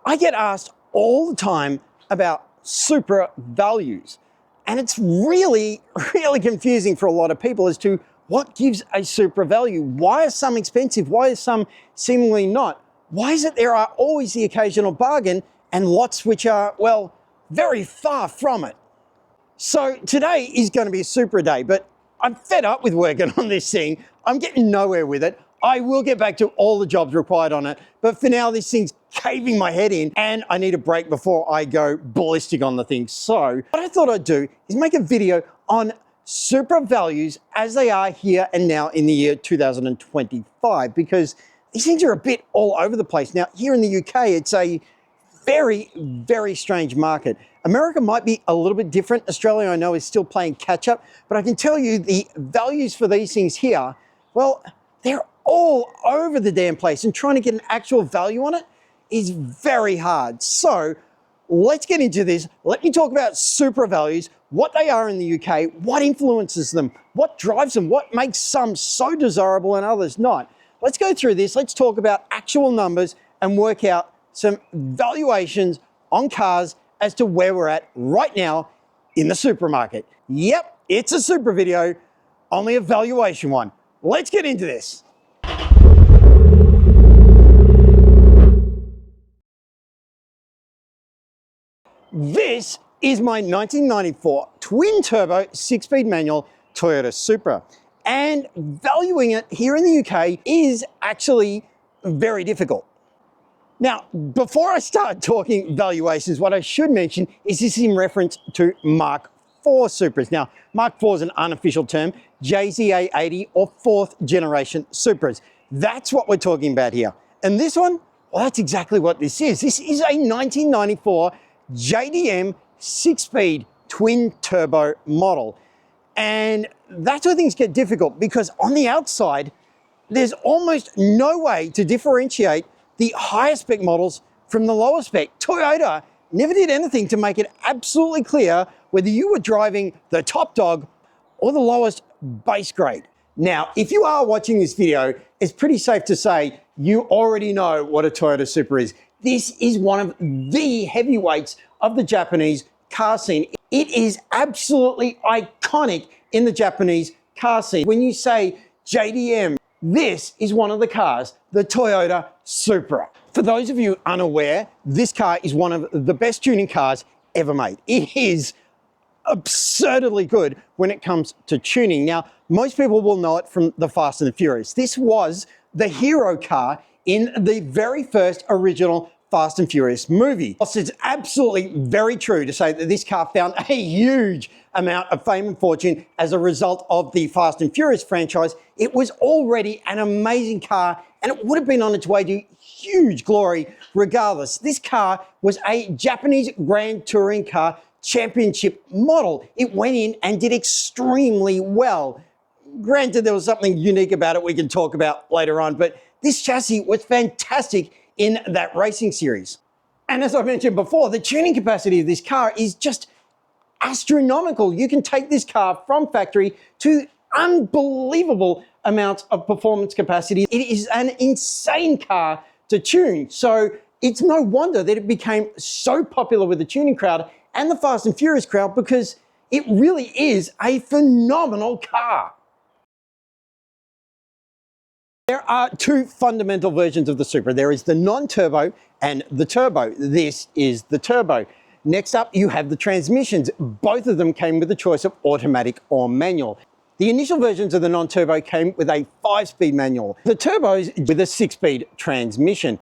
I get asked all the time about Supra values, and it's really confusing for a lot of people as to what gives a Supra value. Why are some expensive? Why are some seemingly not? Why is it there are always the occasional bargain and lots which are, well, very far from it? So today is going to be a Supra day, but I'm fed up with working on this thing. I'm getting nowhere with it. I will get back to all the jobs required on it, but for now this thing's caving my head in and I need a break before I go ballistic on the thing. So what I thought I'd do is make a video on Supra values as they are here and now in the year 2025, because these things are a bit all over the place. Now here in the UK, it's a very strange market. America might be a little bit different. Australia, I know, is still playing catch up, but I can tell you the values for these things here, well, they're all over the damn place, and trying to get an actual value on it is very hard. So let's get into this. Let me talk about Supra values, what they are in the UK, what influences them, what drives them, what makes some so desirable and others not. Let's go through this. Let's talk about actual numbers and work out some valuations on cars as to where we're at right now in the supermarket. Yep, it's a Supra video, only a valuation one. Let's get into this. This is my 1994 twin-turbo 6-speed manual Toyota Supra, and valuing it here in the UK is actually very difficult. Now, before I start talking valuations, what I should mention is this is in reference to Mark IV Supras. Now, Mark IV is an unofficial term, JZA80 or 4th generation Supras. That's what we're talking about here. And this one, well, that's exactly what this is. This is a 1994 JDM 6-speed twin turbo model. And that's where things get difficult, because on the outside, there's almost no way to differentiate the higher spec models from the lower spec. Toyota never did anything to make it absolutely clear whether you were driving the top dog or the lowest base grade. Now, if you are watching this video, it's pretty safe to say you already know what a Toyota Supra is. This is one of the heavyweights of the Japanese car scene. It is absolutely iconic in the Japanese car scene. When you say JDM, this is one of the cars, the Toyota Supra. For those of you unaware, this car is one of the best tuning cars ever made. It is absurdly good when it comes to tuning. Now, most people will know it from the Fast and the Furious. This was the hero car in the very first original Fast and Furious movie. It's absolutely very true to say that this car found a huge amount of fame and fortune as a result of the Fast and Furious franchise. It was already an amazing car, and it would have been on its way to huge glory regardless. This car was a Japanese Grand Touring Car Championship model. It went in and did extremely well. Granted, there was something unique about it we can talk about later on, but this chassis was fantastic in that racing series. And as I mentioned before, the tuning capacity of this car is just astronomical. You can take this car from factory to unbelievable amounts of performance capacity. It is an insane car to tune. So it's no wonder that it became so popular with the tuning crowd and the Fast and Furious crowd, because it really is a phenomenal car. There are two fundamental versions of the Supra. There is the non-turbo and the turbo. This is the turbo. Next up, you have the transmissions. Both of them came with a choice of automatic or manual. The initial versions of the non-turbo came with a 5-speed manual. The turbos with a 6-speed transmission.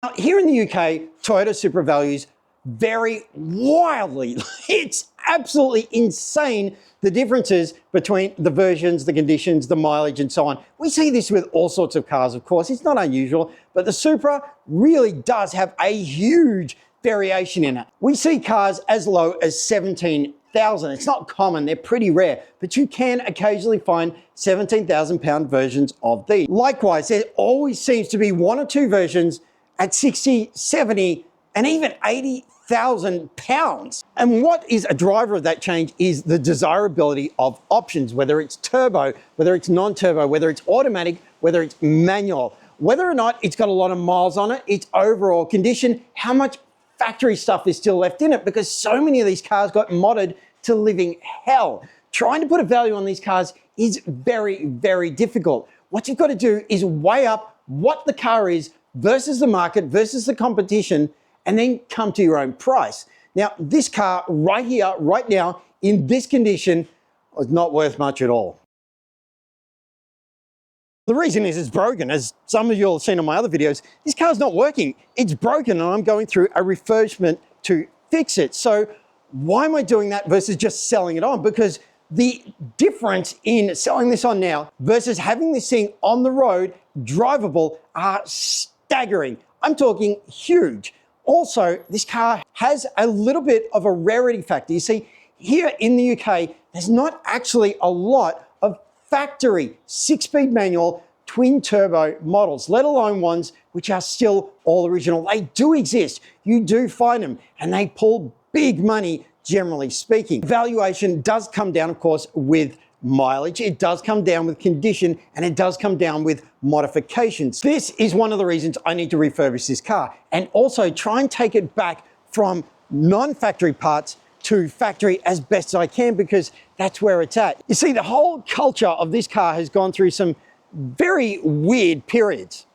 Now, here in the UK, Toyota Supra values vary wildly. It's absolutely insane, the differences between the versions, the conditions, the mileage, and so on. We see this with all sorts of cars, of course. It's not unusual, but the Supra really does have a huge variation in it. We see cars as low as 17,000. It's not common, they're pretty rare, but you can occasionally find 17,000 pound versions of these. Likewise, there always seems to be one or two versions at 60, 70, and even 80,000 pounds. And what is a driver of that change is the desirability of options, whether it's turbo, whether it's non-turbo, whether it's automatic, whether it's manual. whether or not it's got a lot of miles on it, its overall condition, how much factory stuff is still left in it, because so many of these cars got modded to living hell. Trying to put a value on these cars is very, very difficult. What you've got to do is weigh up what the car is versus the market, versus the competition, and then come to your own price. Now, this car right here, right now, in this condition, is not worth much at all. The reason is it's broken. As some of you have seen on my other videos, this car's not working. It's broken and I'm going through a refurbishment to fix it. So why am I doing that versus just selling it on? Because the difference in selling this on now versus having this thing on the road, drivable, are staggering. I'm talking huge. Also, this car has a little bit of a rarity factor. You see, here in the UK, there's not actually a lot of factory 6-speed manual twin turbo models, let alone ones which are still all original. They do exist. You do find them and they pull big money, generally speaking. Valuation does come down, of course, with mileage. It does come down with condition, and it does come down with modifications. This is one of the reasons I need to refurbish this car and also try and take it back from non-factory parts to factory as best as I can, because that's where it's at. You see, the whole culture of this car has gone through some very weird periods.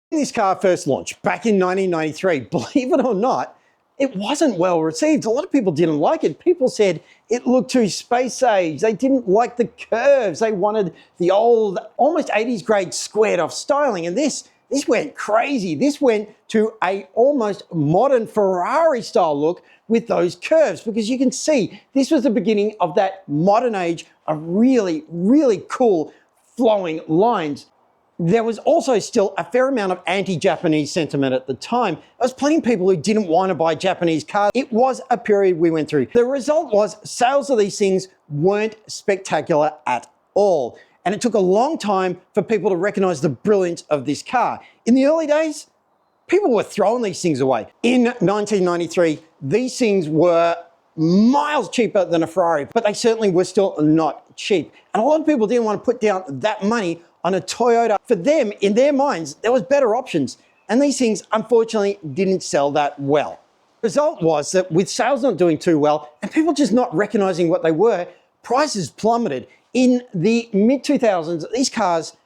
When this car first launched back in 1993, believe it or not, it wasn't well received. A lot of people didn't like it. People said it looked too space age. They didn't like the curves. They wanted the old, almost 80s grade squared off styling. And this went crazy. This went to a almost modern Ferrari style look with those curves, because you can see this was the beginning of that modern age of really, really cool flowing lines. There was also still a fair amount of anti-Japanese sentiment at the time. There was plenty of people who didn't want to buy Japanese cars. It was a period we went through. The result was sales of these things weren't spectacular at all. And it took a long time for people to recognize the brilliance of this car. In the early days, people were throwing these things away. In 1993, these things were miles cheaper than a Ferrari, but they certainly were still not cheap. And a lot of people didn't want to put down that money on a Toyota. For them, in their minds, there was better options. And these things, unfortunately, didn't sell that well. The result was that with sales not doing too well and people just not recognizing what they were, prices plummeted. In the mid-2000s, these cars,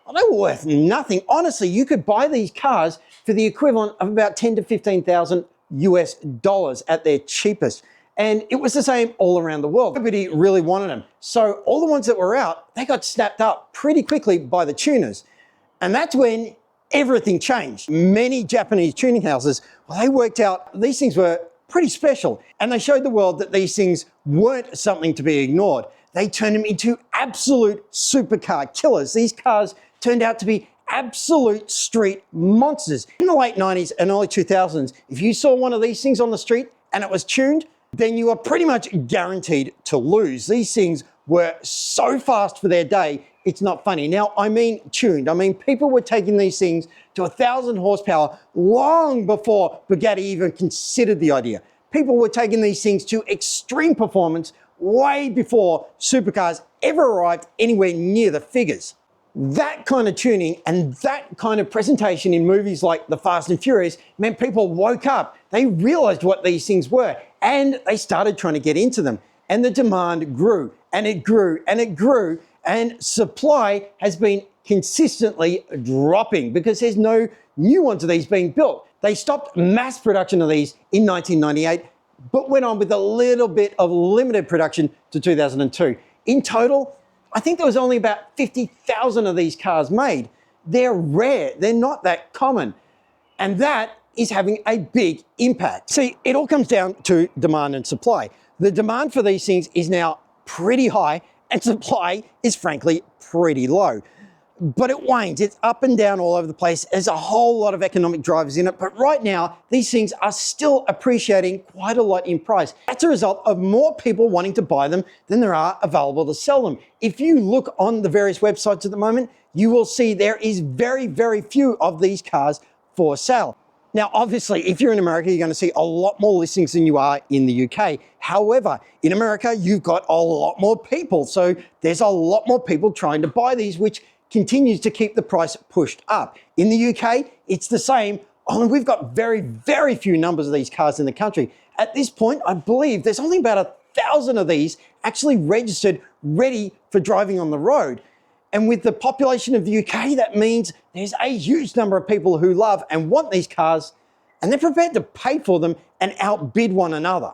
well, they were worth nothing. Honestly, you could buy these cars for the equivalent of about 10 to 15,000 US dollars at their cheapest. And it was the same all around the world. Nobody really wanted them. So all the ones that were out, they got snapped up pretty quickly by the tuners. And that's when everything changed. Many Japanese tuning houses, well, they worked out these things were pretty special. And they showed the world that these things weren't something to be ignored. They turned them into absolute supercar killers. These cars turned out to be absolute street monsters. In the late 90s and early 2000s, if you saw one of these things on the street and it was tuned, then you were pretty much guaranteed to lose. These things were so fast for their day, it's not funny. Now, I mean tuned. I mean, people were taking these things to 1,000 horsepower long before Bugatti even considered the idea. People were taking these things to extreme performance way before supercars ever arrived anywhere near the figures. That kind of tuning and that kind of presentation in movies like The Fast and Furious meant people woke up. They realized what these things were and they started trying to get into them. And the demand grew and it grew and it grew, and supply has been consistently dropping because there's no new ones of these being built. They stopped mass production of these in 1998, but went on with a little bit of limited production to 2002. In total, I think there was only about 50,000 of these cars made. They're rare, they're not that common. And that is having a big impact. See, it all comes down to demand and supply. The demand for these things is now pretty high and supply is frankly pretty low. But it wanes, it's up and down all over the place. There's a whole lot of economic drivers in it, but right now, these things are still appreciating quite a lot in price. That's a result of more people wanting to buy them than there are available to sell them. If you look on the various websites at the moment, you will see there is very, very few of these cars for sale. Now, obviously, if you're in America, you're going to see a lot more listings than you are in the UK. However, in America, you've got a lot more people. So there's a lot more people trying to buy these, which continues to keep the price pushed up. In the UK, it's the same, only we've got very, very few numbers of these cars in the country. At this point, I believe there's only about 1,000 of these actually registered, ready for driving on the road. And with the population of the UK, that means there's a huge number of people who love and want these cars, and they're prepared to pay for them and outbid one another.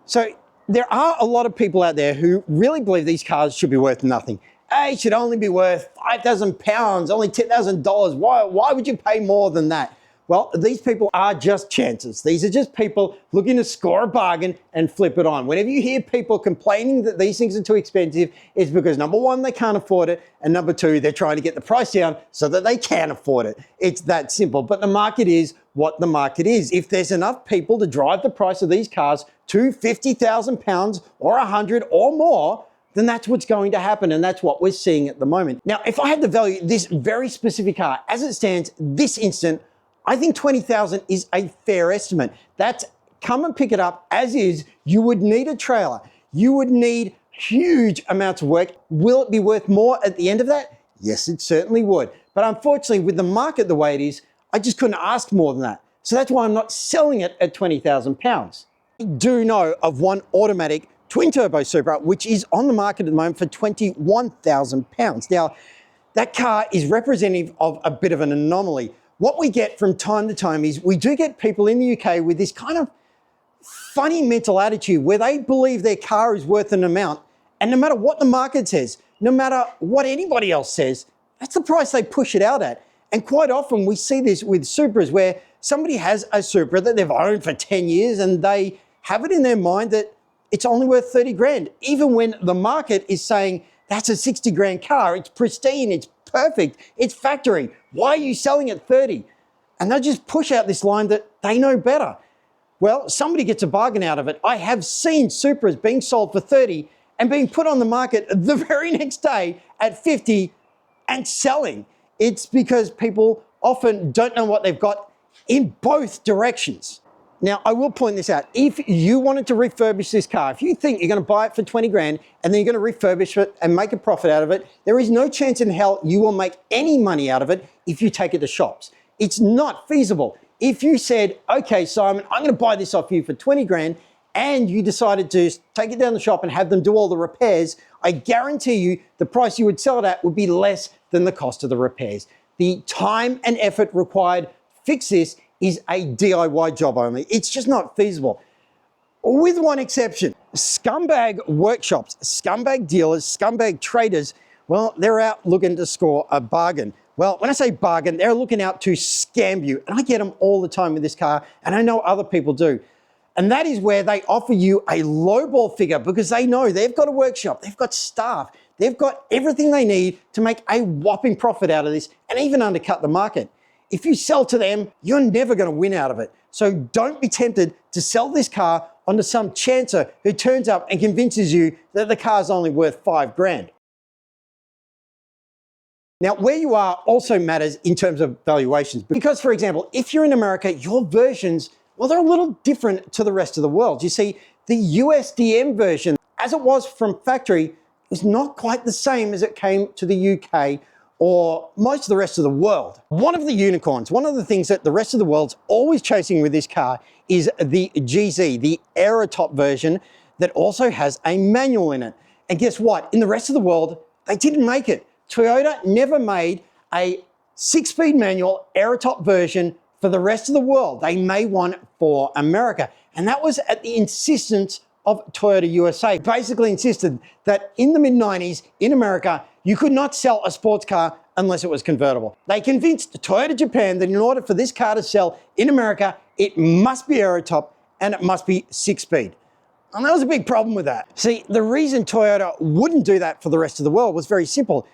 So there are a lot of people out there who really believe these cars should be worth nothing. They should only be worth £5,000, only $10,000. Why would you pay more than that? Well, these people are just chances. These are just people looking to score a bargain and flip it on. Whenever you hear people complaining that these things are too expensive, it's because number one, they can't afford it, and number two, they're trying to get the price down so that they can afford it. It's that simple. But the market is what the market is. If there's enough people to drive the price of these cars to £50,000 or 100 or more, then that's what's going to happen, and that's what we're seeing at the moment. Now, if I had to value this very specific car as it stands this instant, I think 20,000 is a fair estimate. That's come and pick it up as is. You would need a trailer. You would need huge amounts of work. Will it be worth more at the end of that? Yes, it certainly would. But unfortunately, with the market the way it is, I just couldn't ask more than that. So that's why I'm not selling it at £20,000. I do know of one automatic twin turbo Supra, which is on the market at the moment for £21,000. Now, that car is representative of a bit of an anomaly. What we get from time to time is we do get people in the UK with this kind of funny mental attitude where they believe their car is worth an amount, and no matter what the market says, no matter what anybody else says, that's the price they push it out at. And quite often we see this with Supras where somebody has a Supra that they've owned for 10 years and they have it in their mind that it's only worth 30 grand, even when the market is saying that's a 60 grand car, it's pristine, it's perfect, it's factory. Why are you selling at 30? And they'll just push out this line that they know better. Well, somebody gets a bargain out of it. I have seen Supras being sold for 30 and being put on the market the very next day at 50 and selling. It's because people often don't know what they've got in both directions. Now, I will point this out. If you wanted to refurbish this car, if you think you're going to buy it for 20 grand and then you're going to refurbish it and make a profit out of it, there is no chance in hell you will make any money out of it if you take it to shops. It's not feasible. If you said, okay, Simon, I'm going to buy this off you for 20 grand and you decided to take it down the shop and have them do all the repairs, I guarantee you the price you would sell it at would be less than the cost of the repairs. The time and effort required to fix this is a DIY job only. It's just not feasible. With one exception, scumbag workshops, scumbag dealers, scumbag traders, well, they're out looking to score a bargain. Well, when I say bargain, they're looking out to scam you. And I get them all the time with this car, and I know other people do. And that is where they offer you a lowball figure because they know they've got a workshop, they've got staff, they've got everything they need to make a whopping profit out of this and even undercut the market. If you sell to them, you're never going to win out of it. So don't be tempted to sell this car onto some chancer who turns up and convinces you that the car's only worth 5 grand. Now, where you are also matters in terms of valuations. Because, for example, if you're in America, your versions, well, they're a little different to the rest of the world. You see, the USDM version, as it was from factory, is not quite the same as it came to the UK or most of the rest of the world. One of the unicorns, one of the things that the rest of the world's always chasing with this car is the GZ, the Aerotop version that also has a manual in it. And guess what? In the rest of the world, they didn't make it. Toyota never made a 6-speed manual Aerotop version for the rest of the world. They made one for America. And that was at the insistence of Toyota USA. Basically insisted that in the mid-90s in America, you could not sell a sports car unless it was convertible. They convinced Toyota Japan that in order for this car to sell in America, it must be Aerotop and it must be 6-speed. And there was a big problem with that. See, the reason Toyota wouldn't do that for the rest of the world was very simple.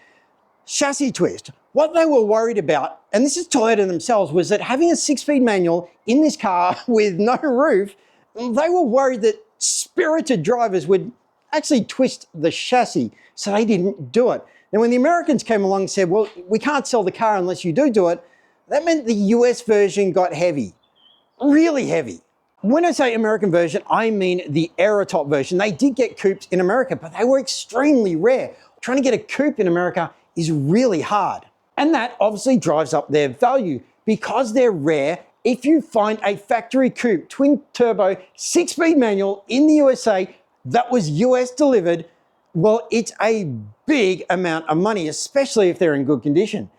Chassis twist. What they were worried about, and this is Toyota themselves, was that having a 6-speed manual in this car with no roof, they were worried that spirited drivers would actually twist the chassis, so they didn't do it. Now, when the Americans came along and said, well, we can't sell the car unless you do it, that meant the US version got heavy, really heavy. When I say American version, I mean the Aerotop version. They did get coupes in America, but they were extremely rare. trying to get a coupe in America is really hard. And that obviously drives up their value. Because they're rare, if you find a factory coupe, twin turbo, 6-speed manual in the USA that was US delivered, well, it's a big amount of money, especially if they're in good condition.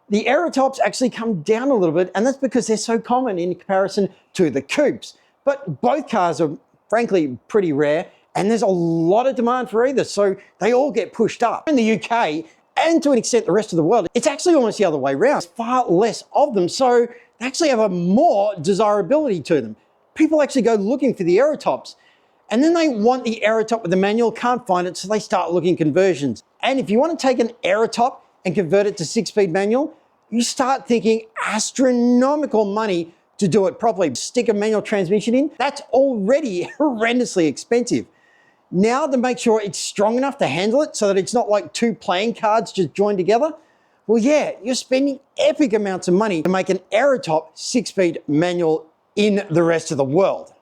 The Aerotops actually come down a little bit, and that's because they're so common in comparison to the coupes. But both cars are frankly pretty rare, and there's a lot of demand for either, so they all get pushed up. In the UK, and to an extent the rest of the world, it's actually almost the other way around. There's far less of them, so they actually have a more desirability to them. People actually go looking for the Aerotops, and then they want the Aerotop with the manual, can't find it, so they start looking conversions. And if you want to take an Aerotop and convert it to 6-speed manual, you start thinking astronomical money to do it properly. Stick a manual transmission in, that's already horrendously expensive. Now to make sure it's strong enough to handle it so that it's not like two playing cards just joined together, well, yeah, you're spending epic amounts of money to make an Aerotop 6-speed manual in the rest of the world.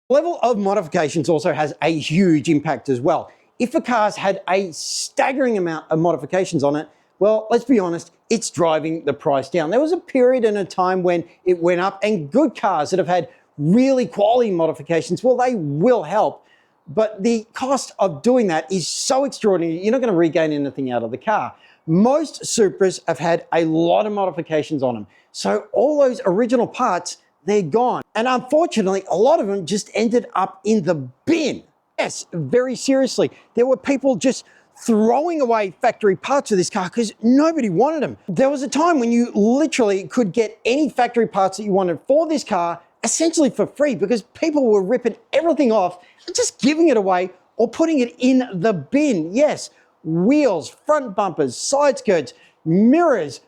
The level of modifications also has a huge impact as well. If a car's had a staggering amount of modifications on it, well, let's be honest, it's driving the price down. There was a period and a time when it went up, and good cars that have had really quality modifications, well, they will help, but the cost of doing that is so extraordinary, you're not going to regain anything out of the car. Most Supras have had a lot of modifications on them, so all those original parts, they're gone. And unfortunately, a lot of them just ended up in the bin. Yes, very seriously. There were people just throwing away factory parts of this car because nobody wanted them. There was a time when you literally could get any factory parts that you wanted for this car essentially for free because people were ripping everything off and just giving it away or putting it in the bin. Yes, wheels, front bumpers, side skirts, mirrors,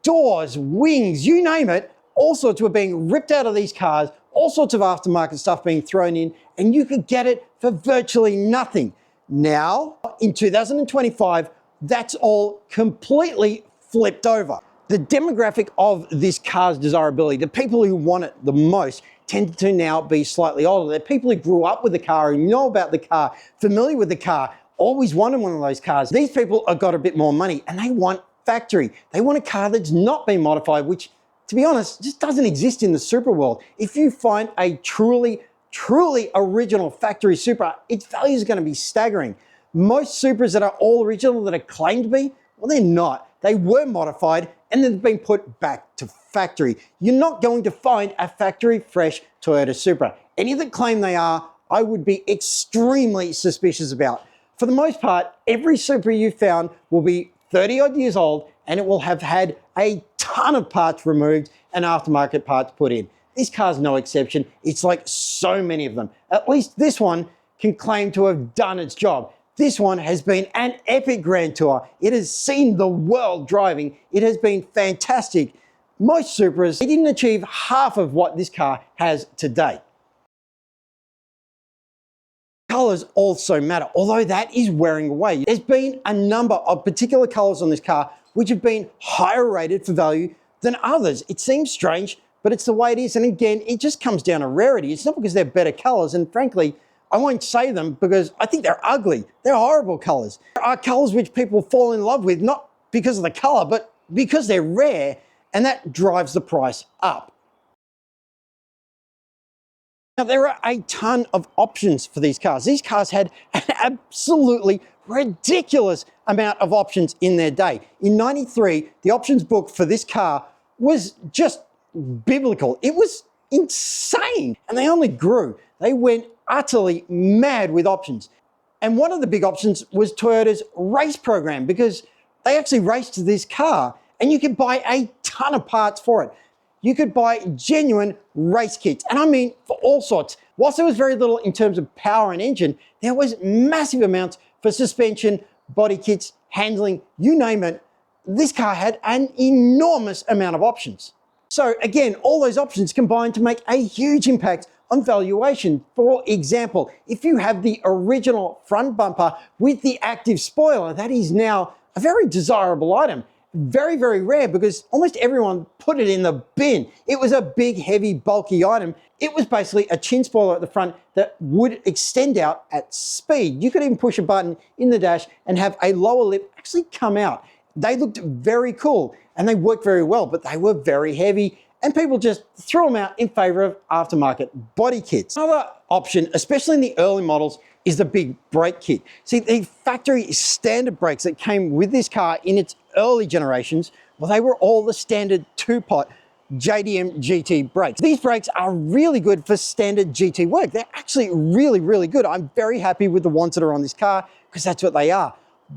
doors, wings, you name it, all sorts were being ripped out of these cars, all sorts of aftermarket stuff being thrown in, and you could get it for virtually nothing. Now, in 2025, that's all completely flipped over. The demographic of this car's desirability, the people who want it the most, tend to now be slightly older. They're people who grew up with the car, who know about the car, familiar with the car, always wanted one of those cars. These people have got a bit more money and they want factory. They want a car that's not been modified, which, to be honest, just doesn't exist in the Supra world. If you find a truly original factory Supra, its value is going to be staggering. Most Supras that are all original, that are claimed to be, well, they're not. They were modified and then they've been put back to factory. You're not going to find a factory fresh Toyota Supra. Any that claim they are, I would be extremely suspicious about. For the most part, every Supra you found will be 30 odd years old and it will have had a ton of parts removed and aftermarket parts put in. This car's no exception. It's like so many of them. At least this one can claim to have done its job. This one has been an epic grand tour. It has seen the world driving. It has been fantastic. Most Supras, they didn't achieve half of what this car has to date. Colors also matter, although that is wearing away. There's been a number of particular colors on this car which have been higher rated for value than others. It seems strange, but it's the way it is. And again, it just comes down to rarity. It's not because they're better colors, and frankly, I won't say them because I think they're ugly. They're horrible colors. There are colors which people fall in love with, not because of the color, but because they're rare, and that drives the price up. Now, there are a ton of options for these cars. These cars had an absolutely ridiculous amount of options in their day. In '93, the options book for this car was just biblical. It was insane, and they only grew. They went utterly mad with options. And one of the big options was Toyota's race program, because they actually raced this car and you could buy a ton of parts for it. You could buy genuine race kits, and I mean for all sorts. Whilst there was very little in terms of power and engine, there was massive amounts for suspension, body kits, handling, you name it. This car had an enormous amount of options. So again, all those options combined to make a huge impact on valuation. For example, if you have the original front bumper with the active spoiler, that is now a very desirable item. very, very rare because almost everyone put it in the bin. It was a big, heavy, bulky item. It was basically a chin spoiler at the front that would extend out at speed. You could even push a button in the dash and have a lower lip actually come out. They looked very cool and they worked very well, but they were very heavy and people just threw them out in favor of aftermarket body kits. Another option, especially in the early models, is the big brake kit. See, the factory standard brakes that came with this car in its early generations, well, they were all the standard two-pot JDM GT brakes. These brakes are really good for standard GT work. They're actually really, really good. I'm very happy with the ones that are on this car because that's what they are.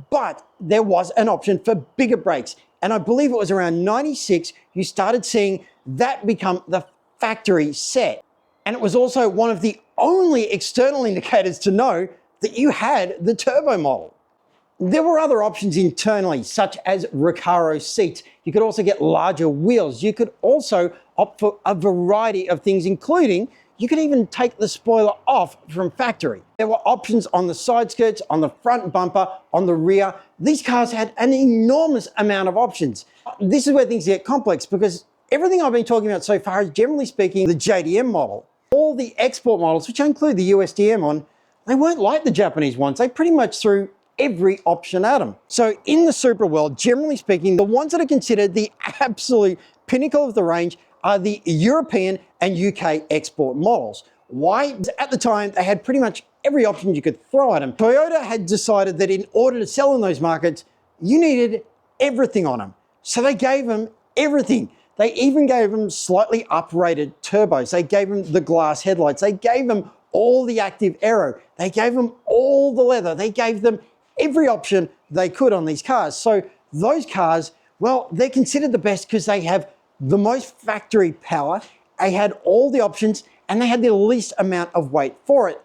But there was an option for bigger brakes. And I believe it was around 96, you started seeing that become the factory set. And it was also one of the only external indicators to know that you had the turbo model. There were other options internally, such as Recaro seats. You could also get larger wheels. You could also opt for a variety of things, including you could even take the spoiler off from factory. There were options on the side skirts, on the front bumper, on the rear. These cars had an enormous amount of options. This is where things get complex because everything I've been talking about so far is, generally speaking, the JDM model. All the export models, which I include the USDM on, they weren't like the Japanese ones. They pretty much threw every option at them. So in the Supra world, generally speaking, the ones that are considered the absolute pinnacle of the range are the European and UK export models. Why? At the time, they had pretty much every option you could throw at them. Toyota had decided that in order to sell in those markets, you needed everything on them. So they gave them everything. They even gave them slightly uprated turbos. They gave them the glass headlights. They gave them all the active aero. They gave them all the leather. They gave them every option they could on these cars. So those cars, well, they're considered the best because they have the most factory power, they had all the options, and they had the least amount of weight for it.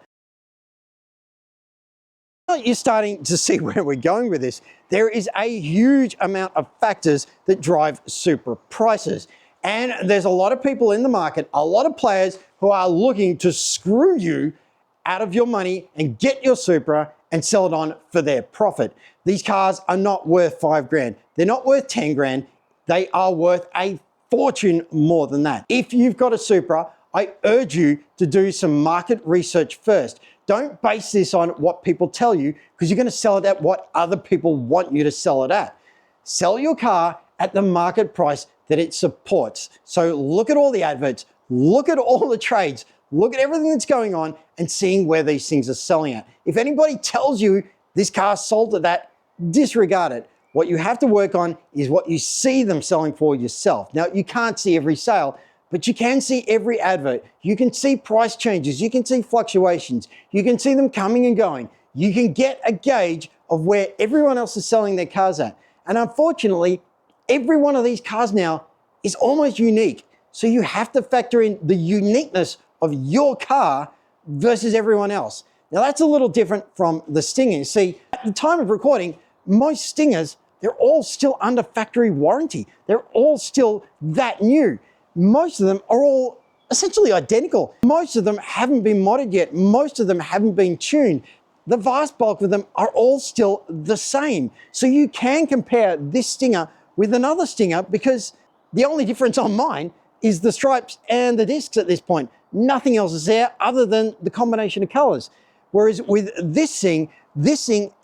You're starting to see where we're going with this. There is a huge amount of factors that drive Supra prices. And there's a lot of people in the market, a lot of players who are looking to screw you out of your money and get your Supra and sell it on for their profit. These cars are not worth 5 grand. They're not worth 10 grand. They are worth a fortune more than that. If you've got a Supra, I urge you to do some market research first. Don't base this on what people tell you because you're going to sell it at what other people want you to sell it at. Sell your car at the market price that it supports. So look at all the adverts, look at all the trades, look at everything that's going on and seeing where these things are selling at. If anybody tells you this car sold at that, disregard it. What you have to work on is what you see them selling for yourself. Now, you can't see every sale, but you can see every advert. You can see price changes. You can see fluctuations. You can see them coming and going. You can get a gauge of where everyone else is selling their cars at. And unfortunately, every one of these cars now is almost unique. So you have to factor in the uniqueness of your car versus everyone else. Now, that's a little different from the Stinger. See, at the time of recording, most Stingers, they're all still under factory warranty. They're all still that new. Most of them are all essentially identical. Most of them haven't been modded yet. Most of them haven't been tuned. The vast bulk of them are all still the same. So you can compare this Stinger with another Stinger because the only difference on mine is the stripes and the discs at this point. Nothing else is there other than the combination of colors. Whereas with this thing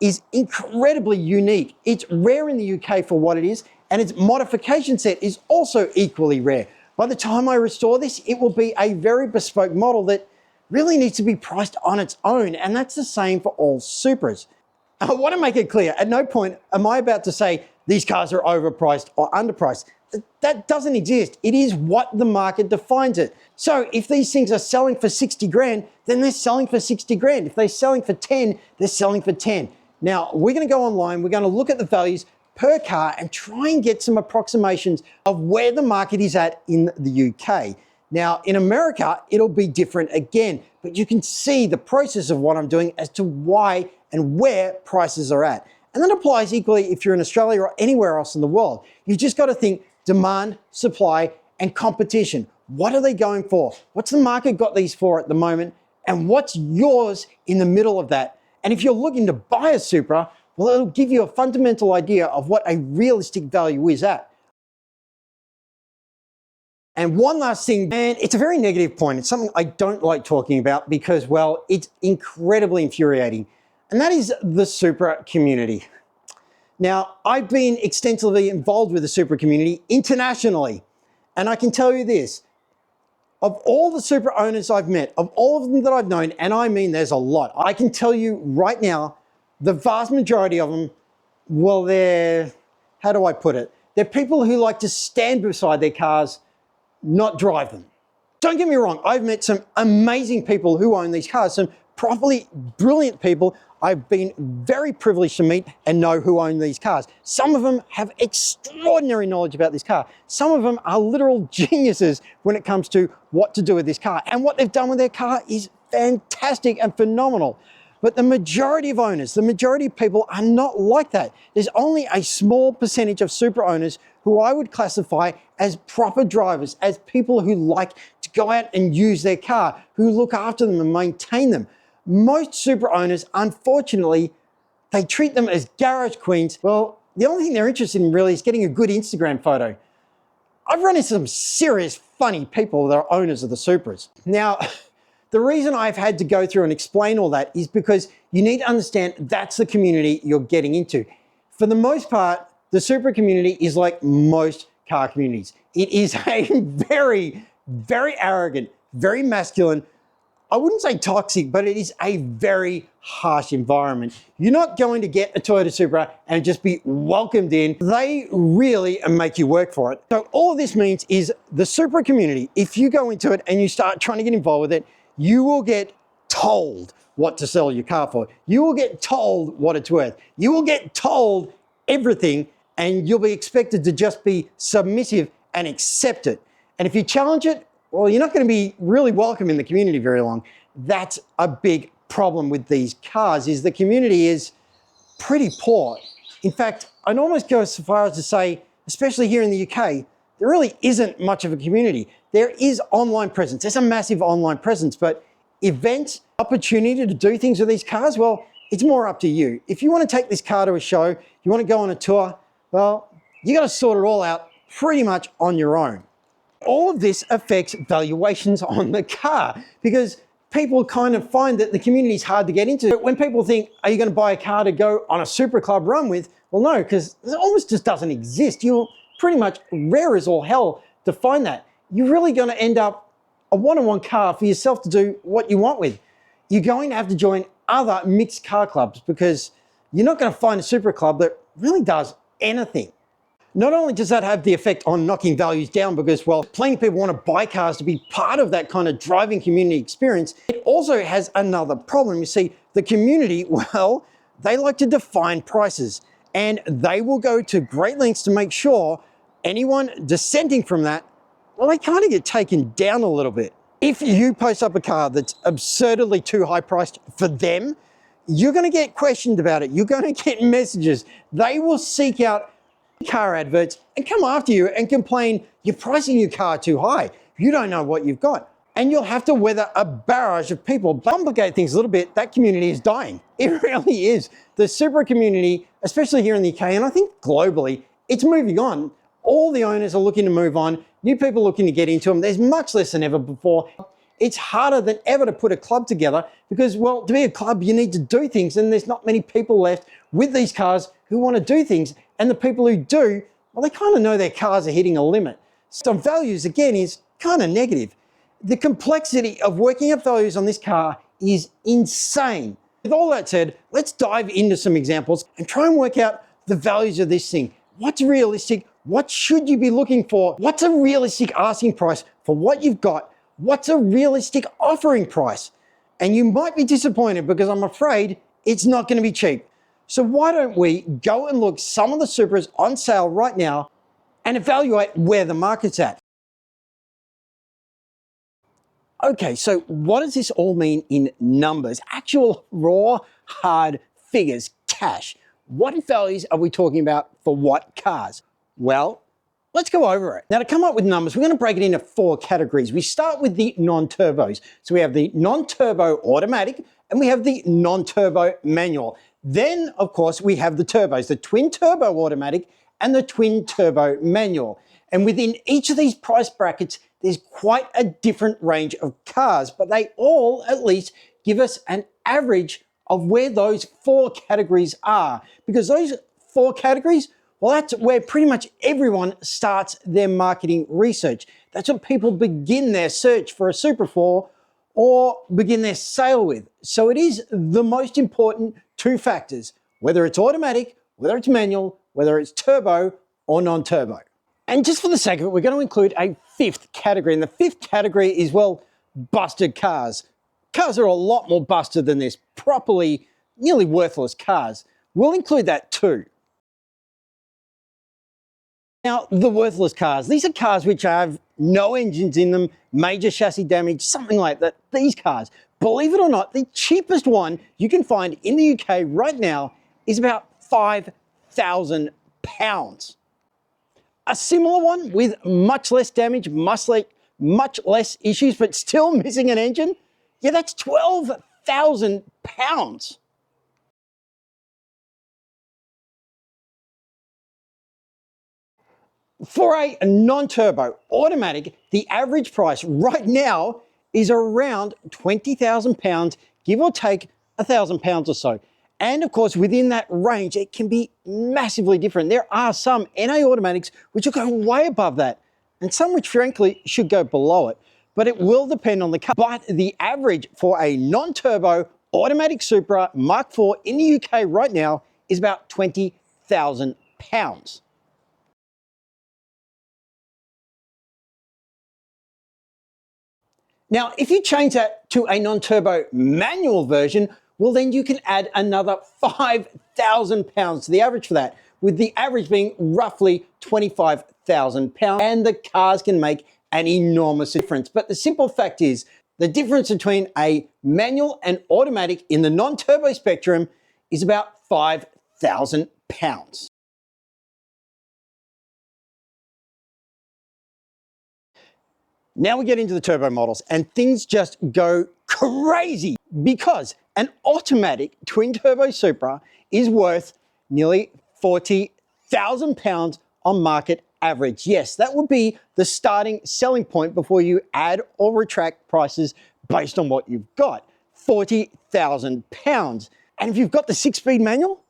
is incredibly unique. It's rare in the UK for what it is, and its modification set is also equally rare. By the time I restore this, it will be a very bespoke model that really needs to be priced on its own, and that's the same for all Supras. I want to make it clear, at no point am I about to say these cars are overpriced or underpriced. That doesn't exist. It is what the market defines it. So if these things are selling for 60 grand, then they're selling for 60 grand. If they're selling for 10, they're selling for 10. Now, we're going to go online, we're going to look at the values per car and try and get some approximations of where the market is at in the UK. Now, in America, it'll be different again, but you can see the process of what I'm doing as to why and where prices are at. And that applies equally if you're in Australia or anywhere else in the world. You've just got to think demand, supply, and competition. What are they going for? What's the market got these for at the moment? And what's yours in the middle of that? And if you're looking to buy a Supra, Well, it'll give you a fundamental idea of what a realistic value is at. And one last thing, and it's a very negative point. It's something I don't like talking about because, well, it's incredibly infuriating. And that is the Supra community. Now, I've been extensively involved with the Supra community internationally. And I can tell you this, of all the Supra owners I've met, of all of them that I've known, and I mean there's a lot, I can tell you right now, the vast majority of them, well, they're, how do I put it? They're people who like to stand beside their cars, not drive them. Don't get me wrong, I've met some amazing people who own these cars, some properly brilliant people I've been very privileged to meet and know who own these cars. Some of them have extraordinary knowledge about this car. Some of them are literal geniuses when it comes to what to do with this car. And what they've done with their car is fantastic and phenomenal. But the majority of owners, the majority of people are not like that. There's only a small percentage of Supra owners who I would classify as proper drivers, as people who like to go out and use their car, who look after them and maintain them. Most Supra owners, unfortunately, they treat them as garage queens. Well, the only thing they're interested in really is getting a good Instagram photo. I've run into some serious funny people that are owners of the Supras. Now, the reason I've had to go through and explain all that is because you need to understand that's the community you're getting into. For the most part, the Supra community is like most car communities. It is a very, very arrogant, very masculine, I wouldn't say toxic, but it is a very harsh environment. You're not going to get a Toyota Supra and just be welcomed in. They really make you work for it. So all this means is the Supra community, if you go into it and you start trying to get involved with it, you will get told what to sell your car for. You will get told what it's worth. You will get told everything, and you'll be expected to just be submissive and accept it. And if you challenge it, well, you're not going to be really welcome in the community very long. That's a big problem with these cars, is the community is pretty poor. In fact, I'd almost go so far as to say, especially here in the UK, there really isn't much of a community. There is online presence. There's a massive online presence, but events, opportunity to do things with these cars, well, it's more up to you. If you want to take this car to a show, you want to go on a tour, well, you got to sort it all out pretty much on your own. All of this affects valuations on the car because people kind of find that the community is hard to get into. When people think, are you going to buy a car to go on a Supra Club run with? Well, no, because it almost just doesn't exist. You're pretty much rare as all hell to find that. You're really going to end up a one-on-one car for yourself to do what you want with. You're going to have to join other mixed car clubs because you're not going to find a Supra Club that really does anything. Not only does that have the effect on knocking values down because, well, plenty of people want to buy cars to be part of that kind of driving community experience, it also has another problem. You see, the community, well, they like to define prices and they will go to great lengths to make sure anyone dissenting from that, well, they kind of get taken down a little bit. If you post up a car that's absurdly too high priced for them, you're going to get questioned about it. You're going to get messages. They will seek out car adverts and come after you and complain you're pricing your car too high. You don't know what you've got. And you'll have to weather a barrage of people. Complicate things a little bit, that community is dying. It really is. The Supra community, especially here in the UK, and I think globally, it's moving on. All the owners are looking to move on. New people looking to get into them. There's much less than ever before. It's harder than ever to put a club together because, well, to be a club, you need to do things and there's not many people left with these cars who want to do things. And the people who do, well, they kind of know their cars are hitting a limit. So values, again, is kind of negative. The complexity of working up values on this car is insane. With all that said, let's dive into some examples and try and work out the values of this thing. What's realistic? What should you be looking for? What's a realistic asking price for what you've got? What's a realistic offering price? And you might be disappointed because I'm afraid it's not going to be cheap. So why don't we go and look some of the Supras on sale right now and evaluate where the market's at. Okay, so what does this all mean in numbers? Actual raw, hard figures, cash. What values are we talking about for what cars? Well, let's go over it. Now, to come up with numbers, we're going to break it into 4 categories. We start with the non-turbos. So we have the non-turbo automatic and we have the non-turbo manual. Then, of course, we have the turbos, the twin turbo automatic and the twin turbo manual. And within each of these price brackets, there's quite a different range of cars, but they all at least give us an average of where those four categories are. Because those four categories, well, that's where pretty much everyone starts their marketing research. That's what people begin their search for a Supra for or begin their sale with. So it is the most important two factors, whether it's automatic, whether it's manual, whether it's turbo or non-turbo. And just for the sake of it, we're going to include a fifth category. And the fifth category is, well, busted cars. Cars are a lot more busted than this, properly, nearly worthless cars. We'll include that too. Now, the worthless cars. These are cars which have no engines in them, major chassis damage, something like that. These cars, believe it or not, the cheapest one you can find in the UK right now is about £5,000. A similar one with much less damage, much less issues, but still missing an engine, yeah, that's £12,000. For a non-turbo automatic, the average price right now is around £20,000, give or take £1,000 or so. And of course, within that range, it can be massively different. There are some NA automatics which will go way above that, and some which frankly should go below it. But it will depend on the car. But the average for a non-turbo automatic Supra Mark IV in the UK right now is about £20,000. Now, if you change that to a non-turbo manual version, well, then you can add another £5,000 to the average for that, with the average being roughly £25,000. And the cars can make an enormous difference. But the simple fact is, the difference between a manual and automatic in the non-turbo spectrum is about £5,000. Now we get into the turbo models and things just go crazy because an automatic twin turbo Supra is worth nearly £40,000 on market average. Yes, that would be the starting selling point before you add or retract prices based on what you've got. £40,000. And if you've got the 6-speed manual,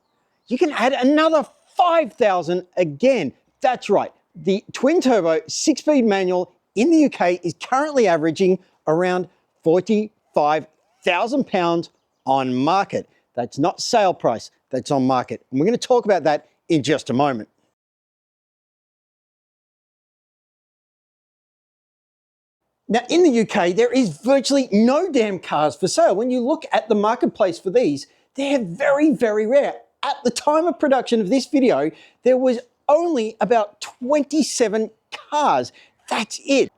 you can add another £5,000 again. That's right. The twin turbo 6-speed manual in the UK is currently averaging around £45,000 on market. That's not sale price, that's on market. And we're going to talk about that in just a moment. Now, in the UK, there is virtually no damn cars for sale. When you look at the marketplace for these, they're very, very rare. At the time of production of this video, there was only about 27 cars. That's it.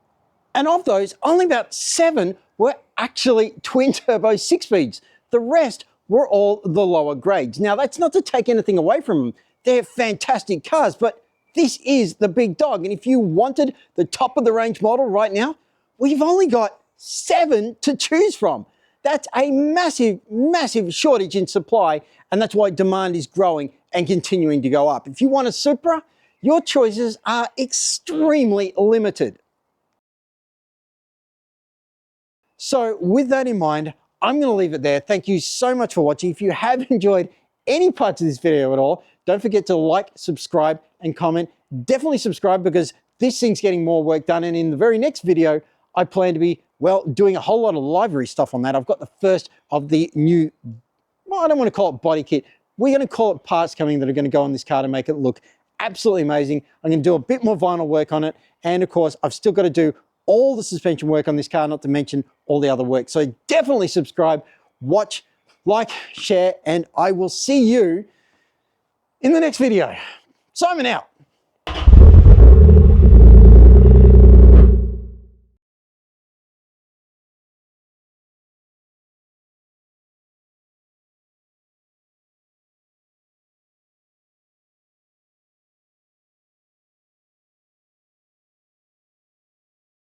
And of those, only about 7 were actually twin turbo 6-speeds. The rest were all the lower grades. Now, that's not to take anything away from them. They're fantastic cars, but this is the big dog. And if you wanted the top of the range model right now, we've only got 7 to choose from. That's a massive, massive shortage in supply, and that's why demand is growing and continuing to go up. If you want a Supra, your choices are extremely limited. So with that in mind, I'm going to leave it there. Thank you so much for watching. If you have enjoyed any parts of this video at all, don't forget to like, subscribe, and comment. Definitely subscribe because this thing's getting more work done. And in the very next video, I plan to be, well, doing a whole lot of livery stuff on that. I've got the first of the new, well, I don't want to call it body kit. We're going to call it parts coming that are going to go on this car to make it look absolutely amazing. I'm going to do a bit more vinyl work on it. And of course, I've still got to do all the suspension work on this car, not to mention all the other work. So definitely subscribe, watch, like, share, and I will see you in the next video. Simon out.